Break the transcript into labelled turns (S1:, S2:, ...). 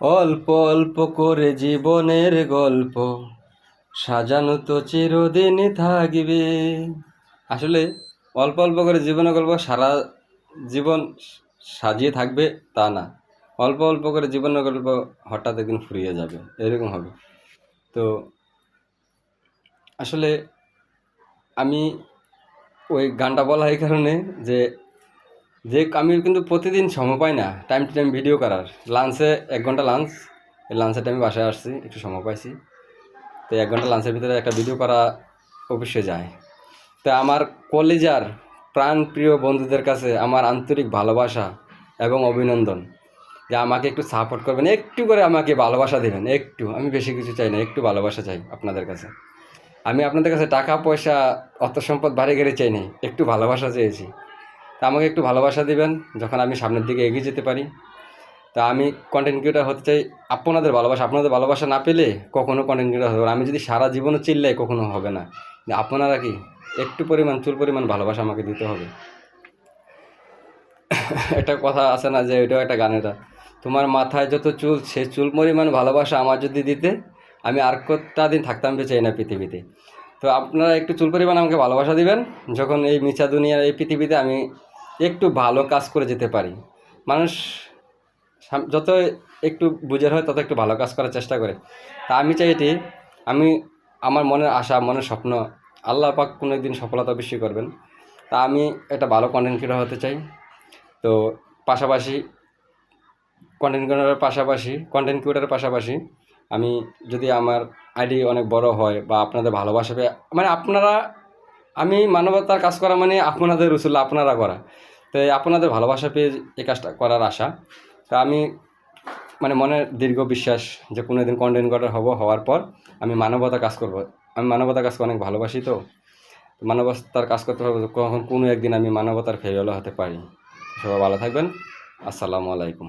S1: অল্প অল্প করে জীবনের গল্প সাজানো তো চিরদিন থাকবে। আসলে অল্প অল্প করে জীবনের গল্প সারা জীবন সাজিয়ে থাকবে তা না। অল্প অল্প করে জীবনের গল্প হঠাৎ একদিন ফুরিয়ে যাবে, এরকম হবে। তো আসলে আমি ওই গানটা বলা এই কারণে যে যে আমি কিন্তু প্রতিদিন সময় পাই না টাইম টু টাইম ভিডিও করার। লাঞ্চে 1 ঘন্টা লাঞ্চ, এই লাঞ্চের টাইমে বাসায় আসছি, একটু সময় পাইছি। তো 1 ঘন্টা লাঞ্চের ভিতরে একটা ভিডিও করা অবশ্যই যায়। তো আমার কলিজার প্রাণপ্রিয় বন্ধুদের কাছে আমার আন্তরিক ভালোবাসা এবং অভিনন্দন যে আমাকে একটু সাপোর্ট করবেন, একটু করে আমাকে ভালোবাসা দেবেন। একটু, আমি বেশি কিছু চাই না, একটু ভালোবাসা চাই আপনাদের কাছে। আমি আপনাদের কাছে টাকা পয়সা অর্থ সম্পদ বাড়ি গাড়ি চাই নাই, একটু ভালোবাসা চেয়েছি। তা আমাকে একটু ভালোবাসা দিবেন যখন আমি সামনের দিকে এগিয়ে যেতে পারি। তা আমি কন্টেন্ট ক্রিয়েটার হতে চাই আপনাদের ভালোবাসা। আপনাদের ভালোবাসা না পেলে কখনো কন্টেন্ট ক্রিয়েটার হবে না। আমি যদি সারা জীবনও চিল্লাই কখনো হবে না। আপনারা কি একটু পরিমাণ, চুল পরিমাণ ভালোবাসা আমাকে দিতে হবে। একটা কথা আছে না যে, ওইটাও একটা গান, এটা তোমার মাথায় যত চুল সে চুল পরিমাণ ভালোবাসা আমার যদি দিতে, আমি আর কতটা দিন থাকতাম বেঁচে না পৃথিবীতে। তো আপনারা একটু চুল পরিমাণ আমাকে ভালোবাসা দিবেন যখন এই মিছা দুনিয়ার এই পৃথিবীতে আমি একটু ভালো কাজ করে যেতে পারি। মানুষ যত একটু বুঝের হয় তত একটু ভালো কাজ করার চেষ্টা করে। তা আমি চাই এটি, আমি আমার মনের আশা, মনের স্বপ্ন, আল্লাহ পাক কোনো একদিন সফলতা অবশ্যই করবেন। তা আমি একটা ভালো কন্টেন্ট ক্রিয়েটর হতে চাই। তো পাশাপাশি কন্টেন্ট ক্রিয়েটারের পাশাপাশি আমি যদি আমার আইডি অনেক বড় হয় বা আপনাদের ভালোবাসা পেয়ে, মানে আপনারা, আমি মানবতার কাজ করা মানে আপনাদের রসুল আপনারা করা। তো এই আপনাদের ভালোবাসা পেয়ে এই কাজটা করার আশা। তা আমি মানে মনের দীর্ঘ বিশ্বাস যে কোনো দিন কন্টেন্ট ক্রিয়েটর হব, হওয়ার পর আমি মানবতার কাজ করব। আমি মানবতার কাজকে অনেক ভালোবাসি। তো মানবতার কাজ করতে হবে, কখন কোনো একদিন আমি মানবতার ফেরিওয়ালা হতে পারি। সবাই ভালো থাকবেন। আসসালামু আলাইকুম।